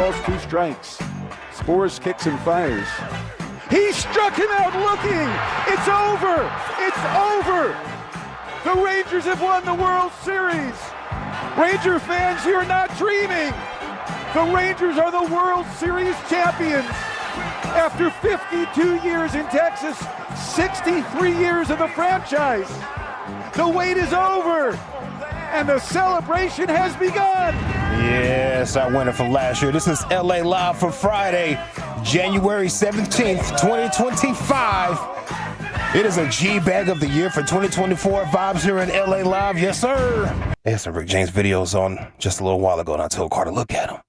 balls, 2 strikes. Spores kicks and fires. He struck him out looking. It's over. It's over. The Rangers have won the World Series. Ranger fans, you're not dreaming. The Rangers are the World Series champions. After 52 years in Texas, 63 years in the franchise. The wait is over, and the celebration has begun. Yes, our winner from last year. This is LA Live for Friday, January 17th, 2025. It is a G-Bag of the Year for 2024 vibes here in LA Live. Yes, sir. They had some Rick James videos on just a little while ago, and I told Carter, look at him.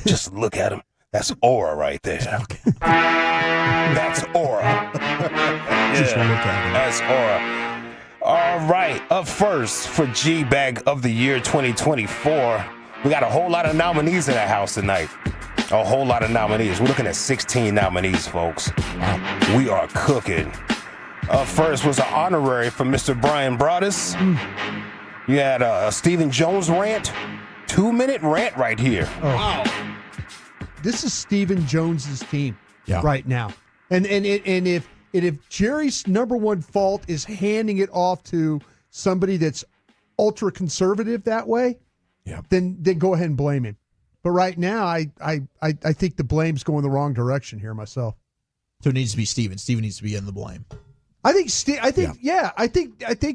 Just look at him. That's aura right there. That's aura. That's aura. All right, up first for G-Bag of the Year 2024. We got a whole lot of nominees in the house tonight. A whole lot of nominees. We're looking at 16 nominees, folks. We are cooking. Up first was an honorary from Mr. Brian Broaddus. You had a Stephen Jones rant. 2-minute rant right here. Oh. Wow. This is Stephen Jones's team right now. And if Jerry's number one fault is handing it off to somebody that's ultra conservative that way, then go ahead and blame him. But right now, I think the blame's going the wrong direction here myself. So it needs to be Steven. Steven needs to be in the blame. I think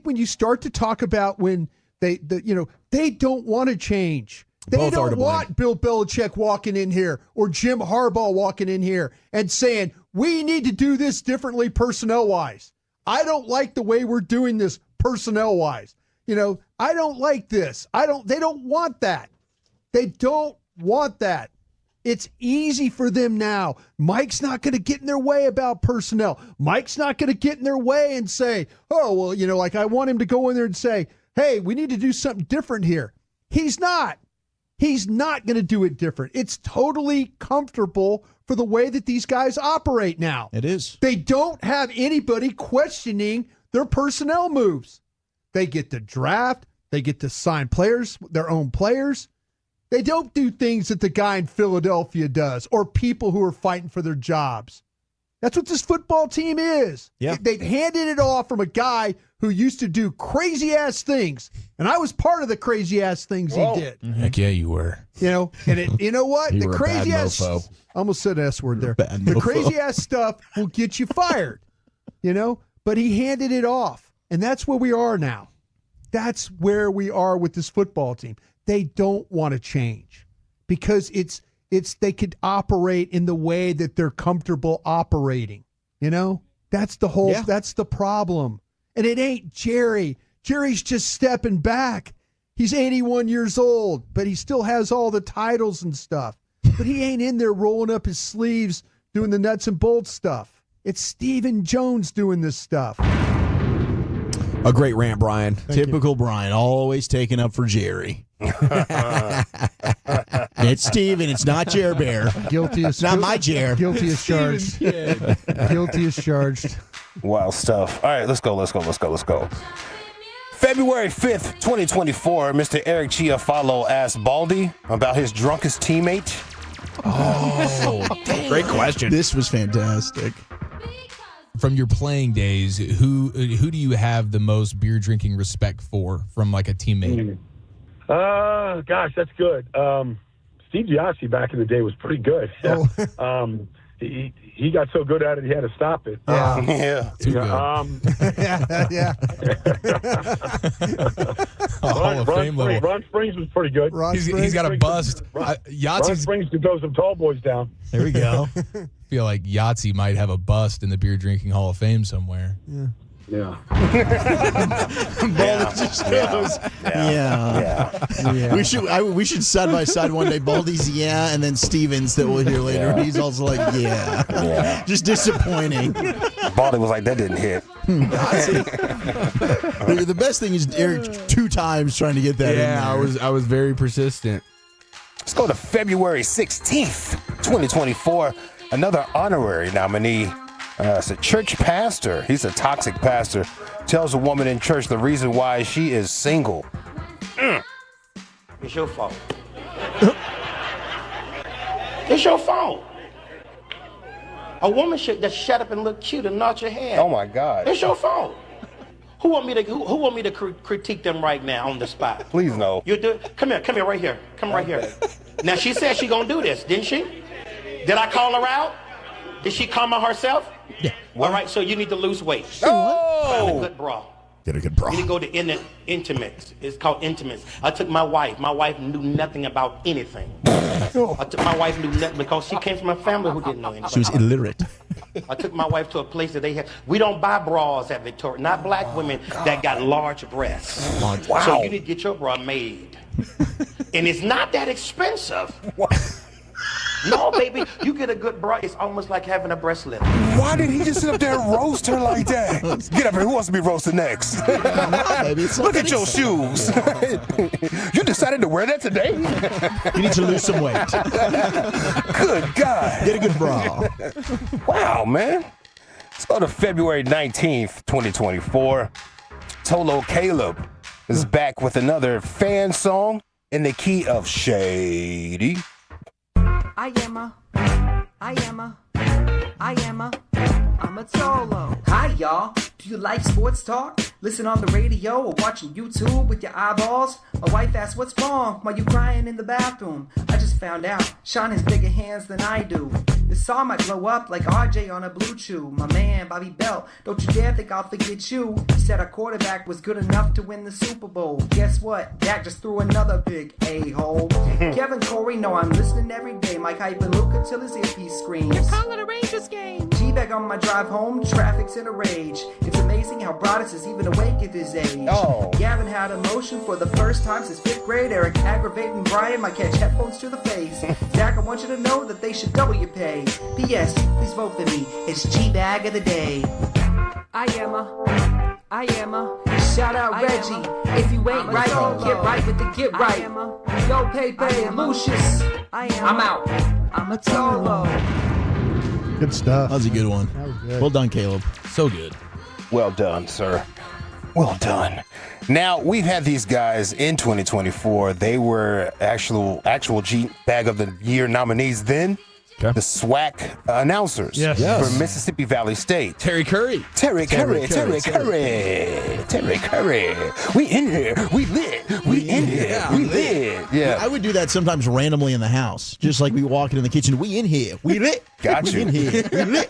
when you start to talk about when they don't want to change. They don't want Bill Belichick walking in here or Jim Harbaugh walking in here and saying, we need to do this differently personnel-wise. I don't like the way we're doing this personnel-wise. I don't like this. They don't want that. They don't want that. It's easy for them now. Mike's not going to get in their way about personnel. Mike's not going to get in their way and say, oh, well, like I want him to go in there and say, hey, we need to do something different here. He's not. He's not going to do it different. It's totally comfortable for the way that these guys operate now. It is. They don't have anybody questioning their personnel moves. They get to draft. They get to sign players, their own players. They don't do things that the guy in Philadelphia does or people who are fighting for their jobs. That's what this football team is. Yeah. They've handed it off from a guy who used to do crazy-ass things. And I was part of the crazy-ass things he did. Heck yeah, you were. And you know what? You The were a crazy-ass... bad mofo. I almost said S word there. Bad The mofo. crazy-ass stuff will get you fired. But he handed it off. And that's where we are now. That's where we are with this football team. They don't want to change because it's they could operate in the way that they're comfortable operating. That's the whole that's the problem. And it ain't Jerry. Jerry's just stepping back. He's 81 years old, but he still has all the titles and stuff. But he ain't in there rolling up his sleeves doing the nuts and bolts stuff. It's Stephen Jones doing this stuff. A great rant, Brian. Typical Brian, always taking up for Jerry. It's Steven. It's not Jer Bear. Guilty as It's not my Jer. Guilty as charged. Guilty as charged. Wild stuff. All right, let's go. February 5th, 2024, Mr. Eric Chiafalo asked Baldy about his drunkest teammate. Oh, Great question. this was fantastic. From your playing days, who do you have the most beer drinking respect for from like a teammate? Gosh, that's good. Steve Giassi back in the day was pretty good. He got so good at it, he had to stop it. Too good. Yeah. Hall of Fame level. Ron Springs was pretty good. He's got a bust. Ron Yahtzee's. Springs could throw some tall boys down. There we go. I feel like Yahtzee might have a bust in the beer drinking Hall of Fame somewhere. Yeah. Yeah. We should side by side one day. Baldy's and then Stevens that we'll hear later. Yeah. He's also like Yeah. just disappointing. Baldy was like, that didn't hit. The best thing is Eric 2 times trying to get that in there. I was very persistent. Let's go to February 16th, 2024. Another honorary nominee. It's a church pastor. He's a toxic pastor. Tells a woman in church the reason why she is single. It's your fault. It's your fault. A woman should just shut up and look cute and nod your head. Oh my God. It's your fault. Who want me to critique them right now on the spot? Please no. You do it. Come here, right here. Come right here. Now she said she gonna do this, didn't she? Did I call her out? Did she come on herself? Yeah. All right, so you need to lose weight. Oh. Find a good bra. Get a good bra. You need to go to Intimates. It's called Intimates. I took my wife. My wife knew nothing about anything. My wife knew nothing because she came from a family who didn't know anything. She was illiterate. I took my wife to a place that they have. We don't buy bras at Victoria. Not black women that got large breasts. Wow. So you need to get your bra made. And it's not that expensive. No, baby, you get a good bra. It's almost like having a breast lift. Why did he just sit up there and roast her like that? Get up here. Who wants to be roasted next? Look at your shoes. You decided to wear that today? You need to lose some weight. Good God. Get a good bra. Wow, man. Let's go to February 19th, 2024. Tolo Caleb is back with another fan song in the key of Shady. I'm a Tolo. Hi, y'all. Do you like sports talk? Listen on the radio or watching YouTube with your eyeballs? My wife asked, what's wrong? Why you crying in the bathroom? I just found out Sean has bigger hands than I do. This song might blow up like RJ on a Blue Chew. My man, Bobby Belt, don't you dare think I'll forget you. He said our quarterback was good enough to win the Super Bowl. Guess what? Dak just threw another big a-hole. Kevin Corey, no, I'm listening every day. Mike hyping Luke until his earpiece screams. You're calling a Rangers game. GBag on my drive home, traffic's in a rage. It's amazing how Broadus is even awake at his age. Oh. Gavin had emotion for the first time since 5th grade. Eric aggravating Brian might catch headphones to the face. Zach, I want you to know that they should double your pay. P.S. Please vote for me. It's G-Bag of the Day. I am a. Shout out Reggie. If you ain't right, then get right with the get right. Yo, Pepe, Lucius. I'm out. I'm a Tolo. Good stuff. That was a good one. That was good. Well done, Caleb. So good. Well done, sir. Well done. Now, we've had these guys in 2024. They were actual G-Bag of the Year nominees then. Okay. The SWAC announcers for Mississippi Valley State. Terry Curry. Terry Curry. We in here. We lit. We in here. We lit. Yeah. I would do that sometimes randomly in the house. Just like we walk in the kitchen. We in here. We lit. Got We you. in here. We lit.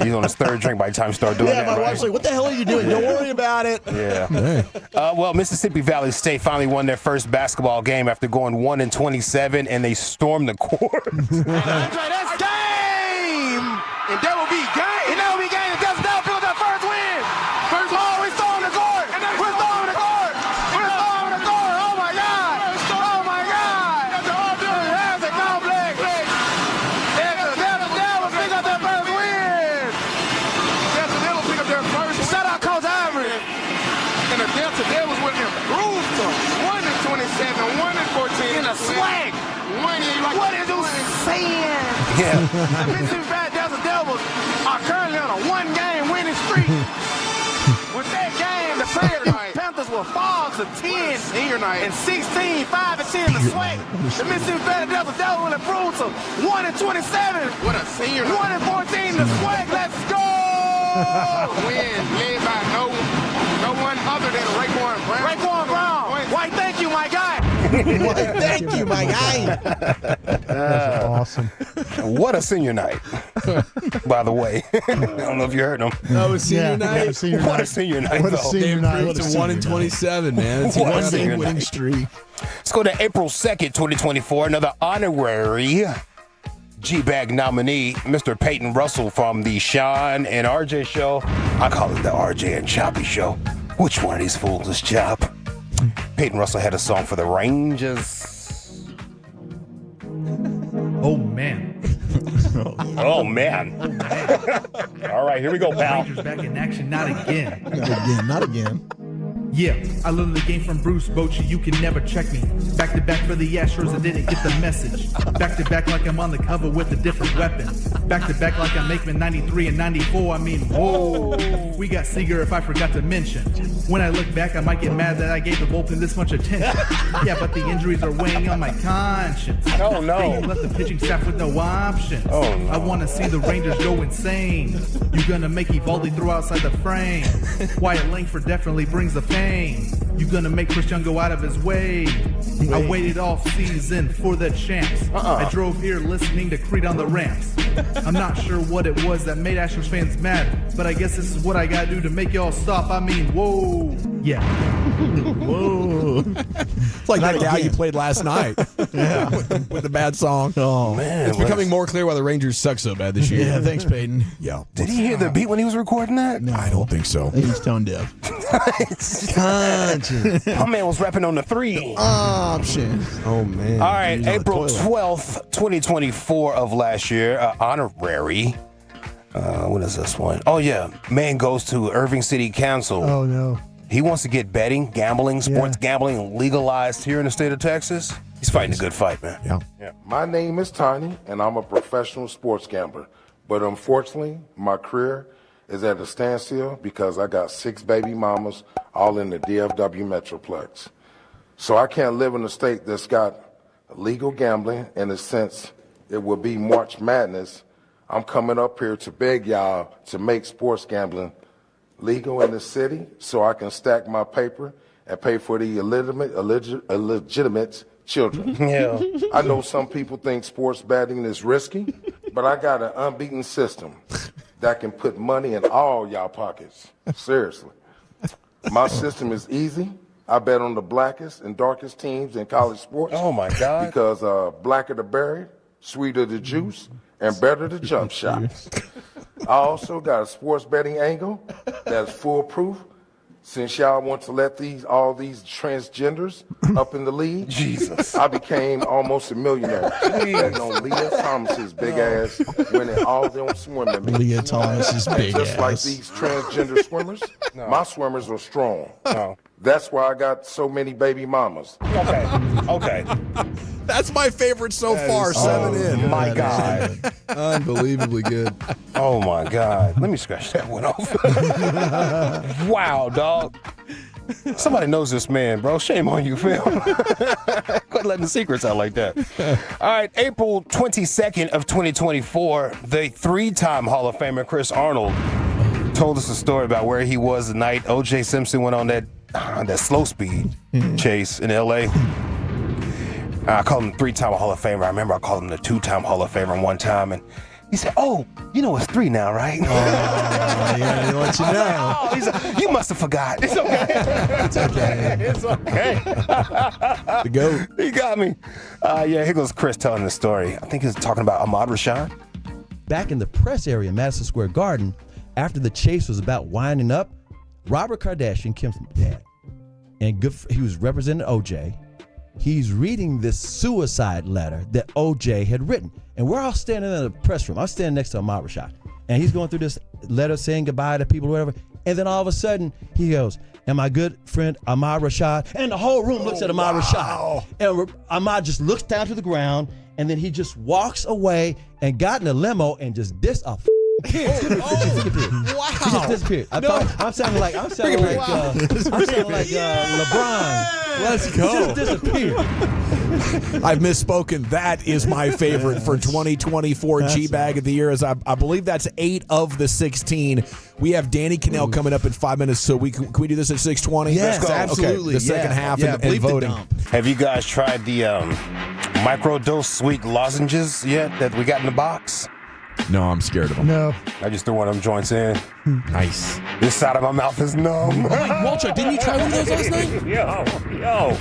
He's on his third drink by the time you start doing that. Yeah, my right? wife's like, what the hell are you doing? Don't worry about it. Yeah. Well, Mississippi Valley State finally won their first basketball game after going 1-27, and they stormed the court. That's game! And that will be game. And that will be game. That's now feels that first win. First ball, we storm the court. We're storming the court. We're storming the court. Oh my God. Oh my God. That's a complex. Delta Devils pick up their first win. Delta Devils pick up their first win. Shout out Coach Ivory. And the Delta Devils will improve to 1-27, 1-14 in a swag. What is you saying? Yeah. The Mississippi Valley Delta Devils are currently on a one-game winning streak. With that game, the Panthers will fall to 10 senior night and 16, 5-10 the swag. The Mississippi Valley Delta Devils will improve to 1-27. What a senior night. 1-14 the swag. Let's go! Win led by no one other than Raekwon Brown. Raekwon Brown. Why, thank you, my guy. Thank you, my guy. That's awesome. What a senior night, by the way. I don't know if you heard him. That was senior night. Yeah, senior What night. a senior night, What a though. senior They night. improved to 1-27, man. It's What a incredible. senior Winning night. streak. Let's go to April 2nd, 2024. Another honorary G-Bag nominee, Mr. Peyton Russell from the Sean and RJ show. I call it the RJ and Choppy show. Which one of these fools is Chop? Peyton Russell had a song for the Rangers. Oh, man. Oh, man. All right, here we go, pal. Rangers back in action. Not again. Not again. Yeah, I learned the game from Bruce Bochy, you can never check me. Back to back for the Astros, I didn't get the message. Back to back like I'm on the cover with a different weapon. Back to back like I'm making 93 and 94, I mean, whoa. We got Seager if I forgot to mention. When I look back, I might get mad that I gave the bullpen this much attention. Yeah, but the injuries are weighing on my conscience. Oh, no. They left the pitching staff with no options. Oh, no. I want to see the Rangers go insane. You're gonna make Evaldi throw outside the frame. Wyatt Langford definitely brings the pain. You gonna make Chris Young go out of his way. I waited off season for the champs. I drove here listening to Creed on the ramps. I'm not sure what it was that made Astros fans mad, but I guess this is what I gotta do to make y'all stop. I mean, whoa. Yeah. Whoa. It's like that guy you played last night. Yeah. with the bad song. Oh, man. It's becoming more clear why the Rangers suck so bad this year. Yeah, thanks, Peyton. Yeah. Did he hear the beat when he was recording that? No, I don't think so. He's tone deaf. Conscious. My man was rapping on the 3 options. Oh, man. All right, April 12th, 2024 of last year, honorary. What is this one? Oh, yeah. Man goes to Irving City Council. Oh, no. He wants to get betting, gambling, sports gambling legalized here in the state of Texas. He's fighting a good fight, man. Yeah. My name is Tiny, and I'm a professional sports gambler. But unfortunately, my career is at a standstill because I got 6 baby mamas all in the DFW Metroplex. So I can't live in a state that's got legal gambling. In a sense, it will be March Madness. I'm coming up here to beg y'all to make sports gambling legal in the city so I can stack my paper and pay for the illegitimate children. Yeah. I know some people think sports betting is risky, but I got an unbeaten system that can put money in all y'all pockets. Seriously. My system is easy. I bet on the blackest and darkest teams in college sports. Oh, my God. Because blacker the berry, sweeter the juice, and better the jump shot. I also got a sports betting angle that's foolproof. Since y'all want to let all these transgenders up in the league, Jesus, I became almost a millionaire. Betting on Leah Thomas's big ass, winning all them swimming meets. Leah Thomas's big Just ass. like these transgender swimmers, my swimmers are strong. No. That's why I got so many baby mamas. Okay. That's my favorite so far. 7 in. My God. Unbelievably good. Oh, my God. Let me scratch that one off. Wow, dog. Somebody knows this man, bro. Shame on you, Phil. Quit letting the secrets out like that. All right, April 22nd of 2024, the 3-time Hall of Famer Chris Arnold told us a story about where he was the night O.J. Simpson went on that slow speed chase in L.A. I called him 3-time Hall of Famer. I remember I called him the 2-time Hall of Famer one time, and he said, "Oh, you know it's 3 now, right?" Yeah, he lets you know. Oh, he said, "You must have forgot." It's okay. It's okay. It's okay. The GOAT. He got me. Yeah, here goes Chris telling the story. I think he's talking about Ahmad Rashad. Back in the press area in Madison Square Garden, after the chase was about winding up, Robert Kardashian, Kim's dad, and he was representing OJ. He's reading this suicide letter that OJ had written. And we're all standing in the press room. I'm standing next to Ahmad Rashad. And he's going through this letter saying goodbye to people or whatever. And then all of a sudden, he goes, "And my good friend Ahmad Rashad." And the whole room looks at Ahmad Rashad. And Ahmad just looks down to the ground. And then he just walks away and got in a limo and just Wow. He just disappeared. I'm sounding like LeBron. Let's go. He just disappeared. I've misspoken. That is my favorite for 2024 G-Bag of the year. As I believe that's 8 of the 16. We have Danny Cannell coming up in 5 minutes. So can we do this at 6:20? Yes, absolutely. Okay, the second half and voting. Have you guys tried the microdose sweet lozenges yet that we got in the box? No, I'm scared of them. No. I just threw one of them joints in. Nice. This side of my mouth is numb. Walter, didn't you try one of those last night? Yo.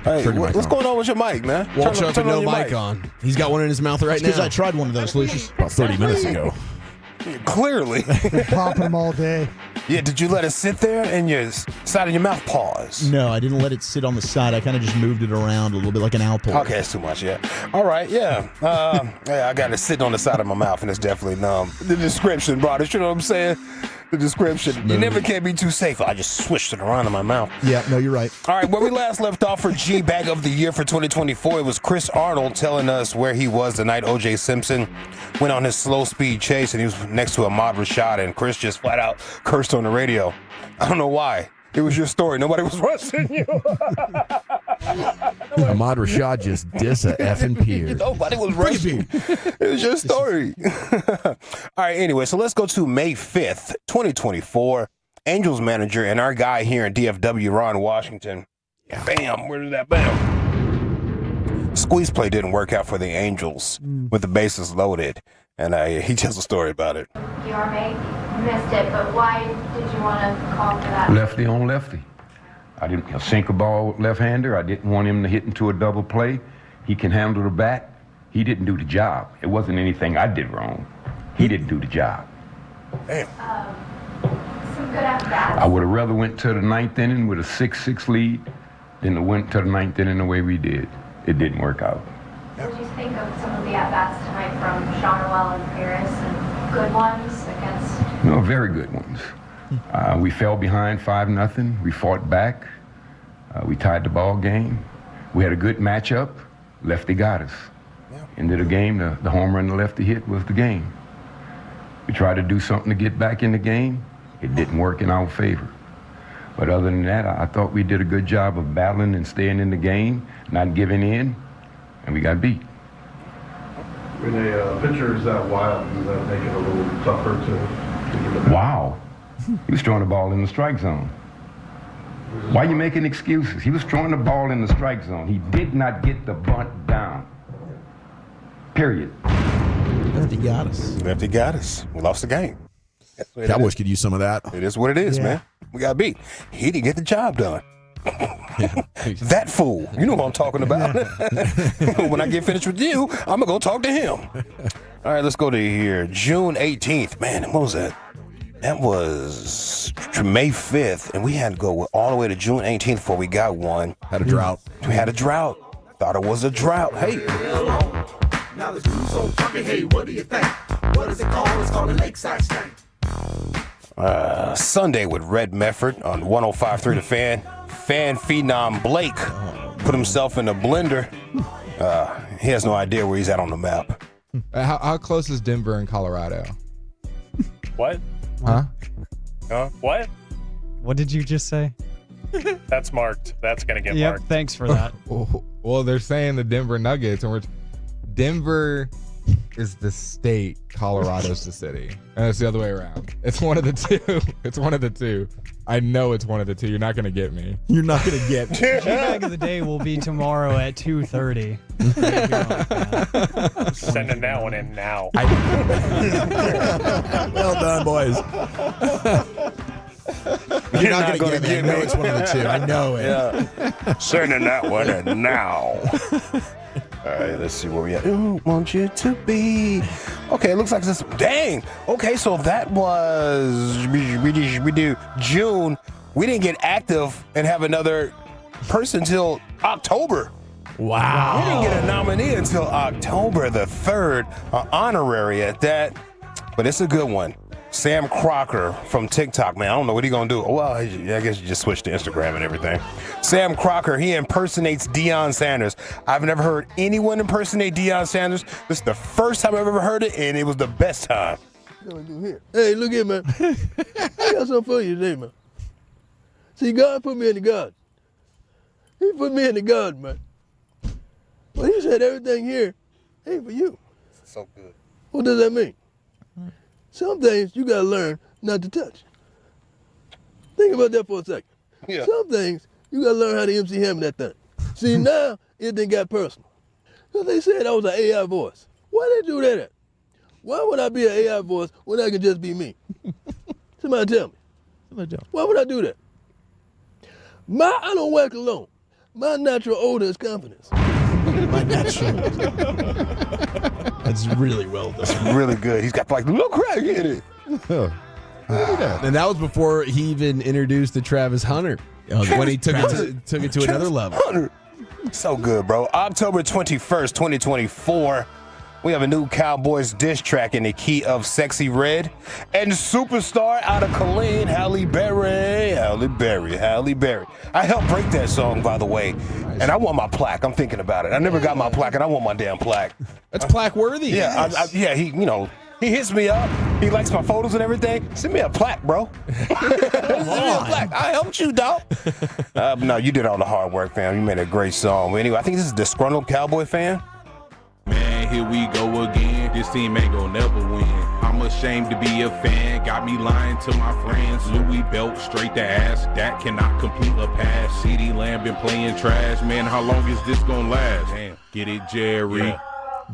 Hey, what's going on with your mic, man? Walter with no your mic on. He's got one in his mouth right now. Because I tried one of those, Lucius. About 30 minutes ago. Clearly. Been popping them all day. Yeah, did you let it sit there and your side of your mouth pause? No, I didn't let it sit on the side. I kind of just moved it around a little bit like an owl pull. Okay, that's too much, yeah. All right, yeah. Yeah, I got it sitting on the side of my mouth, and it's definitely numb. The description brought it, you know what I'm saying? the description. You never can be too safe. I just swished it around in my mouth. Yeah, no, you're right. All right, where we last left off for G-Bag of the Year for 2024, it was Chris Arnold telling us where he was the night O.J. Simpson went on his slow speed chase, and he was next to Ahmad Rashad, and Chris just flat out cursed on the radio. I don't know why. It was your story. Nobody was rushing you. Ahmad Rashad just diss a effing peer. Nobody was rushing. It was your story. All right, anyway, so let's go to May 5th, 2024. Angels manager and our guy here in DFW, Ron Washington. Bam, where did that bam? Squeeze play didn't work out for the Angels with the bases loaded. And he tells a story about it. You missed it, but why did you want to call for that? Lefty on lefty. I didn't sink a ball left-hander. I didn't want him to hit into a double play. He can handle the bat. He didn't do the job. It wasn't anything I did wrong. He didn't do the job. Damn. Some good at-bats. I would have rather went to the ninth inning with a 6-6 lead than to went to the ninth inning the way we did. It didn't work out. What did you think of some of the at-bats tonight from Sean Orwell and Paris, and good ones against? No, very good ones. We fell behind 5-0. We fought back. We tied the ball game. We had a good matchup. Lefty got us. End of the game, the home run the lefty hit was the game. We tried to do something to get back in the game. It didn't work in our favor. But other than that, I thought we did a good job of battling and staying in the game, not giving in, and we got beat. When a pitcher is that wild, does that make it a little tougher to get it back? Wow. He was throwing the ball in the strike zone. Why are you making excuses? He was throwing the ball in the strike zone. He did not get the bunt down. Period. Lefty got us. Lefty got us. We lost the game. Cowboys could use some of that. It is what it is, man. We got beat. He didn't get the job done. That fool. You know what I'm talking about. When I get finished with you, I'm going to go talk to him. All right, let's go to here. June 18th. Man, what was that? That was May 5th, and we had to go all the way to June 18th before we got one. Had a drought. We had a drought. Thought it was a drought. Hey. Now the dude's so funky. Hey, what do you think? What is it called? It's called a lakeside stank. Sunday with Red Mefford on 105.3 The Fan. Fan phenom Blake put himself in a blender. He has no idea where he's at on the map. How close is Denver and Colorado? What? Huh? What? What did you just say? That's marked. That's going to get Yep, marked. thanks for that. Well, they're saying the Denver Nuggets, and Denver is the state, Colorado's the city. And it's the other way around. It's one of the two. It's one of the two. I know it's one of the two. You're not going to get me. You're not going to get me. G-Bag of the Day will be tomorrow at 2:30. Sending that one in now. Well done, boys. You're not going to get me. I know it's one of the two. I know it. Yeah. Sending that one in now. All right, let's see where we at. Ooh, want you to be. Okay, it looks like this. Dang. Okay, so that was we do June. We didn't get active and have another person till October. Wow. We didn't get a nominee until October the 3rd, honorary at that. But it's a good one. Sam Crocker from TikTok, man. I don't know what he's going to do. Well, I guess you just switched to Instagram and everything. Sam Crocker, he impersonates Deion Sanders. I've never heard anyone impersonate Deion Sanders. This is the first time I've ever heard it, and it was the best time. Hey, look here, man. I got something for you today, man. See, God put me in the garden. He put me in the garden, man. Well, he said everything here ain't for you. So good. What does that mean? Some things you gotta learn not to touch. Think about that for a second. Yeah. Some things you gotta learn how to MC Hammer that thing. See, now it done got personal. Because they said I was an AI voice. Why they do that at? Why would I be an AI voice when I could just be me? Somebody tell me. Why would I do that? I don't wear cologne. My natural odor is confidence. My natural. That's really well done. It's really good. He's got like a little crack in it. And that was before he even introduced the Travis Hunter. When he took it to another level. Hunter. So good, bro. October 21st, 2024. We have a new Cowboys diss track in the key of Sexy Red and Superstar out of Colleen, Halle Berry. I helped break that song, by the way, and I want my plaque. I'm thinking about it. I never got my plaque, and I want my damn plaque. That's plaque worthy. Yeah, he hits me up. He likes my photos and everything. Send me a plaque, bro. Send me a plaque. I helped you, dog. No, you did all the hard work, fam. You made a great song. But anyway, I think this is Disgruntled Cowboy fan. Man, here we go again. This team ain't gonna never win. I'm ashamed to be a fan. Got me lying to my friends. Louis belt straight to ass. That cannot complete a pass. CeeDee Lamb been playing trash. Man, how long is this gonna last? Damn. Get it, Jerry. Yeah.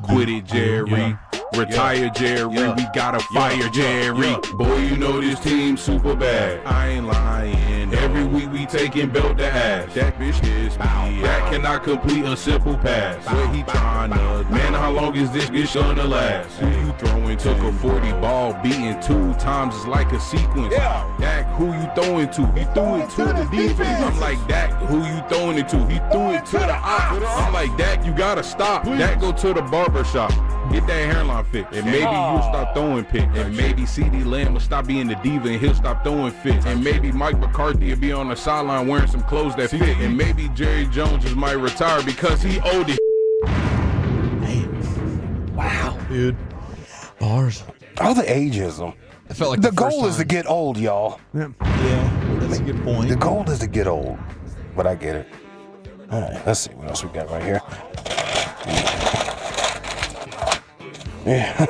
Quit it, Jerry. Yeah. Retire, Jerry. Yeah. We gotta fire Jerry. Yeah. Boy, you know this team super bad. I ain't lying. Every week we taking belt to ass. That bitch is me. That cannot complete a simple pass. What he tryna? Man, how long is this bitch gonna last? Who you throwing? Took a 40 ball, beating 2 times is like a sequence. Yeah. Dak, who you throwing to? He threw it to the defense. I'm like, Dak, who you throwing it to? He threw it to the ops. I'm like, Dak, you gotta stop. Dak, go to the barber shop. Get that hairline fixed. And maybe you'll stop throwing picks. And maybe CeeDee Lamb will stop being the diva and he'll stop throwing fits. And maybe Mike McCarthy will be on the sideline wearing some clothes that fit. And maybe Jerry Jones just might retire because he owed it. Wow. Dude. Bars. All the ageism. I felt like the goal is to get old, y'all. Yeah, that's a good point. The goal is to get old. But I get it. All right, let's see what else we got right here. Yeah.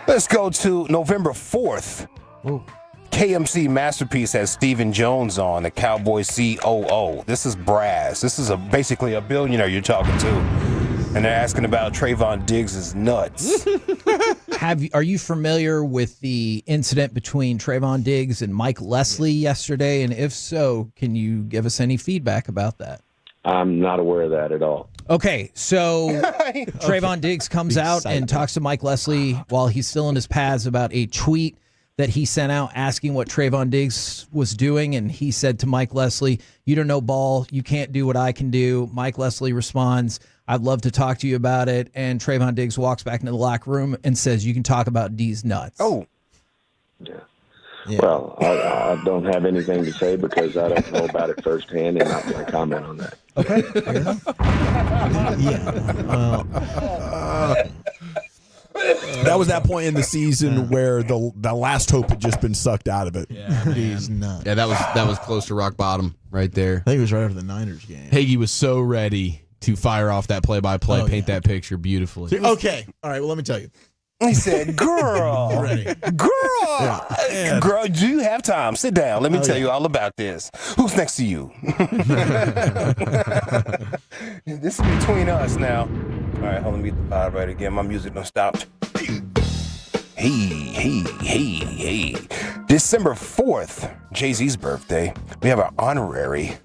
Let's go to November 4th. Ooh. KMC Masterpiece has Stephen Jones on, the Cowboys COO. This is brass. This is basically a billionaire you're talking to. And they're asking about Trayvon Diggs' nuts. Are you familiar with the incident between Trayvon Diggs and Mike Leslie yesterday? And if so, can you give us any feedback about that? I'm not aware of that at all. Okay, so Trayvon Diggs comes out and talks to Mike Leslie while he's still in his pads about a tweet that he sent out asking what Trayvon Diggs was doing, and he said to Mike Leslie, "You don't know ball, you can't do what I can do." Mike Leslie responds, "I'd love to talk to you about it," and Trayvon Diggs walks back into the locker room and says, "You can talk about D's nuts." Oh. Yeah. Well, I don't have anything to say because I don't know about it firsthand and not going to comment on that. Okay, fair enough. That was that point in the season where the last hope had just been sucked out of it. Yeah, he's nuts. Yeah, that was close to rock bottom right there. I think it was right after the Niners game. Hagee was so ready to fire off that play-by-play, paint that picture beautifully. Okay, all right. Well, let me tell you. He said, "Girl, girl, do you have time? Sit down. Let me tell you all about this. Who's next to you?" This is between us now. All right, hold on, let me get the vibe right again. My music done stopped. Hey. December 4th, Jay-Z's birthday. We have our honorary.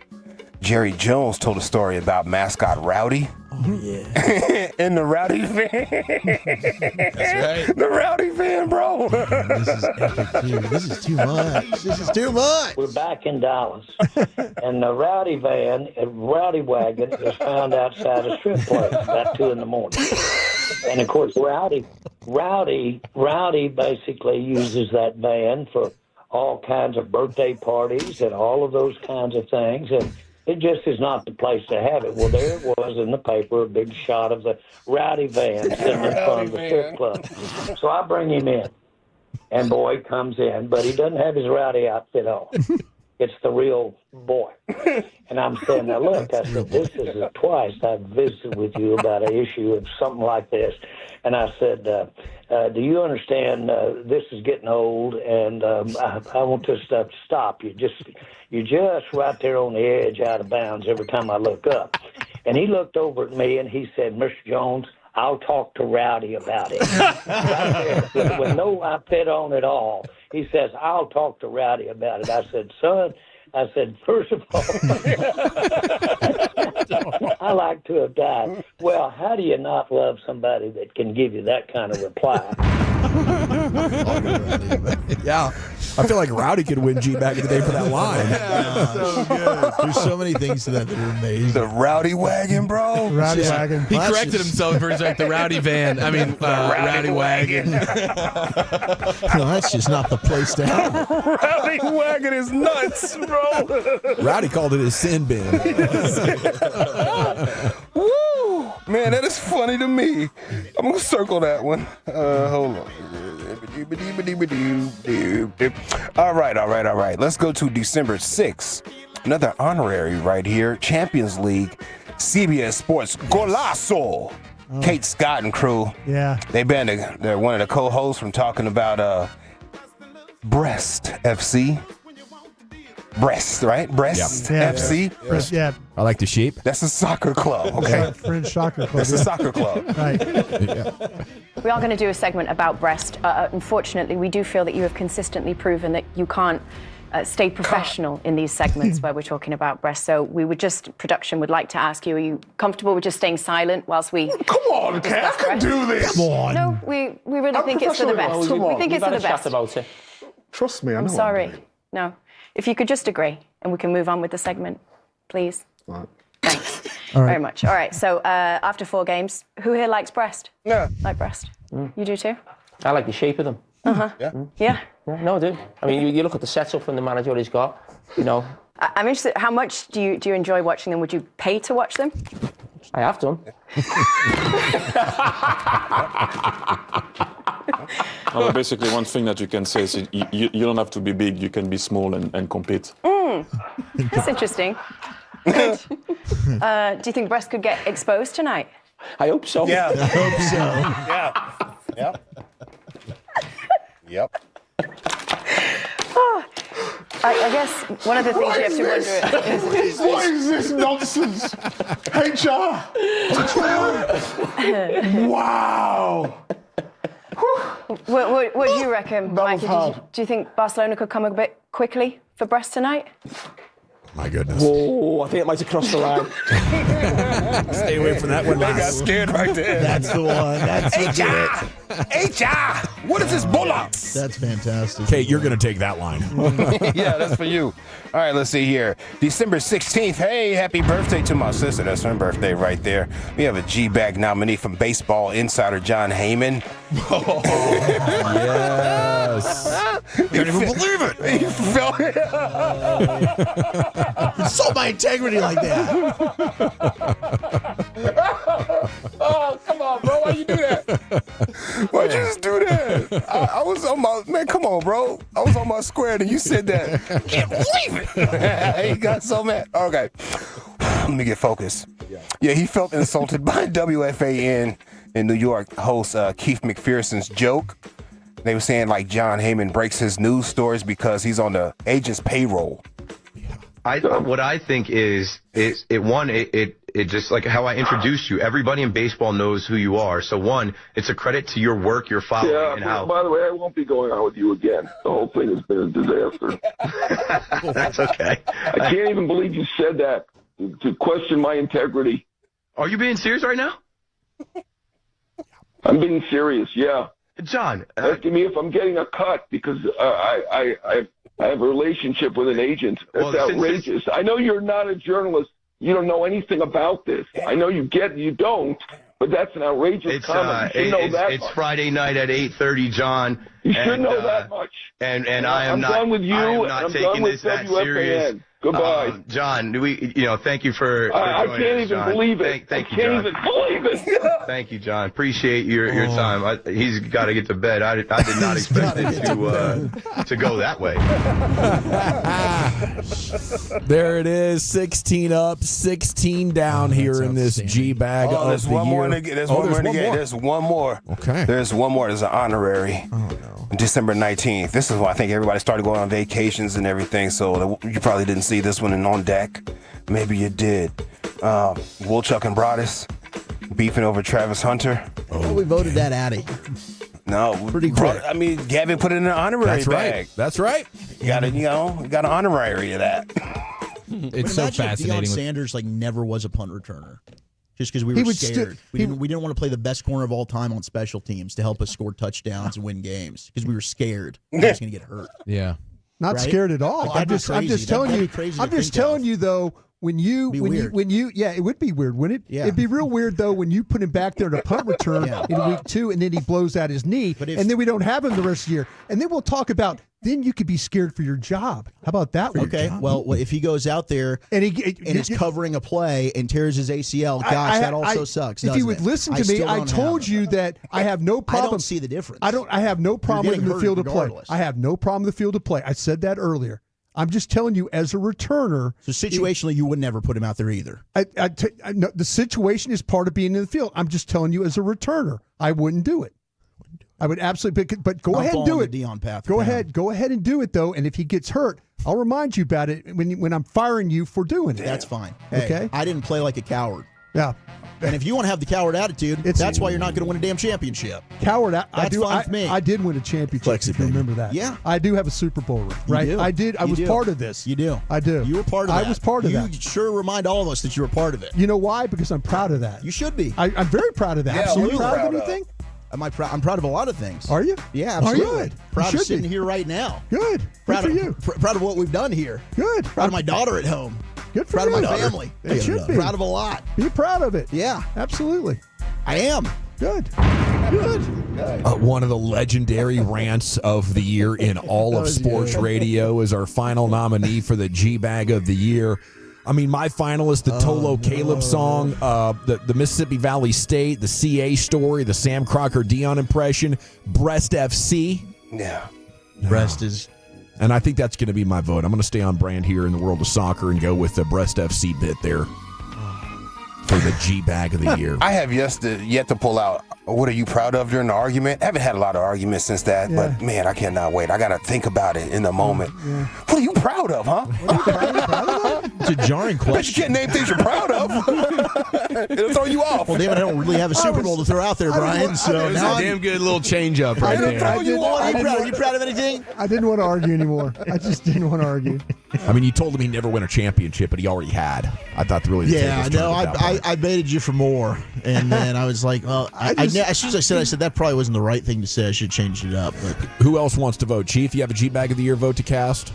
Jerry Jones told a story about mascot Rowdy. Oh, yeah. And the Rowdy fan. That's right. The Rowdy fan, bro. This is epic, too. This is too much. This is too much. We're back in Dallas, and the Rowdy van, Rowdy wagon, is found outside a strip club about 2 a.m. And of course, Rowdy basically uses that van for all kinds of birthday parties and all of those kinds of things, and it just is not the place to have it. Well, there it was in the paper, a big shot of the Rowdy van sitting in front of the strip club. So I bring him in, and boy comes in, but he doesn't have his Rowdy outfit on. It's the real boy. And I'm saying, now look, I said, this is twice I've visited with you about an issue of something like this. And I said, do you understand this is getting old, and I want this stuff to stop. You're just right there on the edge, out of bounds every time I look up. And he looked over at me and he said, "Mr. Jones, I'll talk to Rowdy about it." Right there, with no outfit on at all. He says, "I'll talk to Rowdy about it." I said, "Son," I said, "first of all," I like to have died. Well, how do you not love somebody that can give you that kind of reply? Yeah. I feel like Rowdy could win G back in the day for that line. So good. There's so many things to that are amazing. The Rowdy Wagon, bro. Rowdy Wagon. He corrected himself for like the Rowdy Van. I mean, Rowdy Wagon. No, that's just not the place to have it. Rowdy Wagon is nuts, bro. Rowdy called it his sin bin. Woo! Man, that is funny to me. I'm going to circle that one. Hold on. All right. Let's go to December 6th. Another honorary right here. Champions League, CBS Sports Golazo. Kate Scott and crew. Yeah. They're one of the co-hosts from talking about Breast FC. Breast, right? Breast FC. Breast, yeah. I like the sheep. That's a soccer club, okay? French soccer club. That's a soccer club. Right. We are going to do a segment about breast. Unfortunately, we do feel that you have consistently proven that you can't stay professional in these segments where we're talking about breast. So production would like to ask you, are you comfortable with just staying silent whilst we... Come on, Kat, I can do this. Come on. No, we really think it's for the best. We think it's for the best. About it. Trust me, I know. I'm sorry. No. If you could just agree, and we can move on with the segment, please. Right. Thanks very much. All right, so after 4 games, who here likes breast? Yeah. Like breast? You do too? I like the shape of them. Yeah? No, I do. I mean, you look at the setup and the manager what he's got, you know. I'm interested, how much do you enjoy watching them? Would you pay to watch them? I have done. Well, basically, one thing that you can say is you don't have to be big, you can be small and compete. That's interesting. Good. Do you think breast could get exposed tonight? I hope so. Yeah. I hope so. Yeah. Yep. I guess one of the things you have to wonder is... What is this nonsense? HR! Wow! What do you reckon, Mikey? Do you think Barcelona could come a bit quickly for breast tonight? My goodness. Whoa, I think it might have crossed the line. Stay away from that one. They got scared right there. That's the one. That's HR! HR! What is this bollocks? That's fantastic. Kate, you're going to take that line. Yeah, that's for you. All right, let's see here. December 16th. Hey, happy birthday to my sister. That's her birthday right there. We have a GBag nominee from Baseball Insider, John Heyman. Oh, yes. Can't even believe it. He felt it. Insult my integrity like that. Oh, come on, bro. Why you do that? Why'd you just do that? I was on my, man, come on, bro. I was on my square and you said that. Can't believe it. He got so mad. Okay. Let me get focused. Yeah, he felt insulted by WFAN in New York host Keith McPherson's joke. They were saying like John Heyman breaks his news stories because he's on the agent's payroll. What I think is it just like how I introduced you. Everybody in baseball knows who you are. So one, it's a credit to your work, your following, and how. By the way, I won't be going out with you again. The whole thing has been a disaster. That's okay. I can't even believe you said that to question my integrity. Are you being serious right now? I'm being serious. Yeah. John, asking me if I'm getting a cut because I have a relationship with an agent. That's outrageous. I know you're not a journalist. You don't know anything about this. I know you don't, but that's an outrageous comment. You should know that it's much. Friday night at 8:30, John. You should know that much. And I am I'm not. done with you. I am and not I'm taking done with this that WFAN. serious. Goodbye. John, thank you for I joining can't us, even John. believe it. Thank you, I can't John. even believe it. Thank you, John. Appreciate your time. He's got to get to bed. I did not expect it to go that way. There it is, 16 up, 16 down here in this G-Bag of there's the one year. more in the game. There's one more in the game. There's one more. Okay. There's one more. There's an honorary. Oh, no. December 19th. This is when I think everybody started going on vacations and everything, so you probably didn't see this one on deck. Maybe you did. Woolchuck and Broadus beefing over Travis Hunter. Oh, we voted that out of No, pretty quick. I mean, Gavin put it in an honorary That's right. bag. That's right. You got an honorary of that. It's so imagine if fascinating. Deion Sanders never was a punt returner. Just because we He were would scared. We didn't want to play the best corner of all time on special teams to help us score touchdowns and win games because we were scared he was going to get hurt. Yeah. Not Right? scared at all. Like, I'm just telling you. I'm just telling you though. When you, yeah, it would be weird, wouldn't it? Yeah. It'd be real weird though when you put him back there to punt return in week 2, and then he blows out his knee, and then we don't have him the rest of the year, and then we'll talk about. Then you could be scared for your job. How about that? Okay, well, if he goes out there and is covering a play and tears his ACL, gosh, that also sucks. If you would listen to me, I told you that I have no problem. I don't see the difference. I have no problem with him in the field of play. I have no problem with the field of play. I said that earlier. I'm just telling you, as a returner. So situationally, you would never put him out there either. No, the situation is part of being in the field. I'm just telling you, as a returner, I wouldn't do it. I would absolutely, but go ahead and do it. The Deion path. Go ahead and do it though. And if he gets hurt, I'll remind you about it when I'm firing you for doing it. That's fine. Hey, okay. I didn't play like a coward. Yeah. And if you want to have the coward attitude, that's why you're not going to win a damn championship. Coward, That's fine with me. I did win a championship. If you remember that? Yeah. I do have a Super Bowl ring, right? You do. I did. I was part of this. You do. I do. You were part of that. I was part of that. You sure remind all of us that you were part of it. You know why? Because I'm proud of that. You should be. I'm very proud of that. Yeah, Absolutely. we're Proud proud of of. anything? I'm proud of a lot of things. Are you? Yeah, Are you? absolutely. Good. Proud You of should be. sitting here right now. Good. Proud Good of for you. Proud of what we've done here. Good. Proud of my daughter at home. Good for Proud you. of my family. It should be. Proud of a lot. Be proud of it. Yeah. Absolutely. I am. Good. Good. One of the legendary rants of the year in all of sports radio is our final nominee for the G-Bag of the Year. I mean, my finalists, the Tolo Caleb song, the Mississippi Valley State, the CA story, the Sam Crocker Deion impression, Breast FC. Yeah. Breast is. And I think that's going to be my vote. I'm going to stay on brand here in the world of soccer and go with the Breast FC bit there for the G-Bag of the Year. I have yet to pull out, what are you proud of during the argument? I haven't had a lot of arguments since that, but man, I cannot wait. I got to think about it in the moment. Yeah. What are you proud of, huh? It's a jarring But you question. can't name things you're proud of. It'll throw you off. Well, damn it, I don't really have a Super Bowl to throw out there, Brian. So It's now a damn good little change up right there. Are you proud of anything? I didn't want to argue anymore. I just didn't want to argue. I mean, you told him he'd never win a championship, but he already had. I thought really the Yeah, tables no, turned at that point. I baited you for more, and then I was like, well, as soon as I said that probably wasn't the right thing to say. I should change it up. But Who else wants to vote? Chief, you have a G-Bag of the Year vote to cast?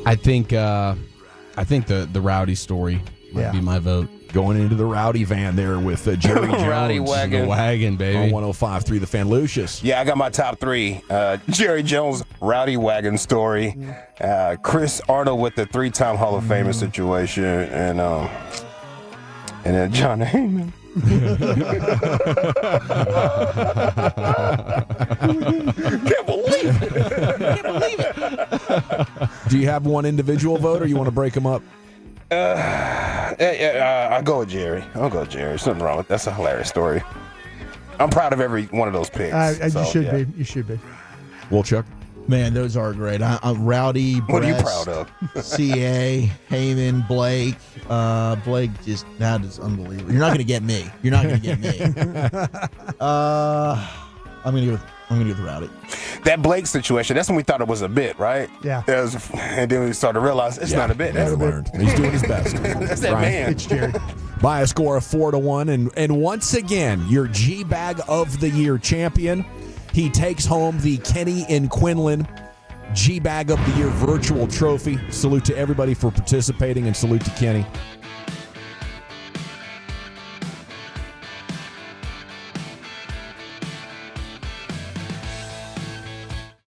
I think the Rowdy story might be my vote. Going into the Rowdy van there with Jerry Jones. Rowdy wagon. The wagon, baby. On 105.3 The Fan. Lucius. Yeah, I got my top three. Jerry Jones, Rowdy Wagon story. Chris Arnold with the 3-time Hall of Famer situation. And then John Heyman. Can't believe it. Can't believe it. Do you have one individual vote or you want to break them up? I'll go with Jerry. There's nothing wrong with that. That's a hilarious story. I'm proud of every one of those picks. You should be. You should be. Wolchuk. man, those are great. Rowdy, what Breast, are you proud of? CA, Heyman, Blake. Blake just that is unbelievable. You're not going to get me. You're not going to get me. I'm going to go with Rowdy. That Blake situation, that's when we thought it was a bit, right? Yeah. And then we started to realize it's not a bit. That's learned. He's doing his best. That's that Brian. man. It's Jerry. By a score of 4-1. And once again, your G-Bag of the Year champion. He takes home the Kenny and Quinlan G-Bag of the Year virtual trophy. Salute to everybody for participating and salute to Kenny.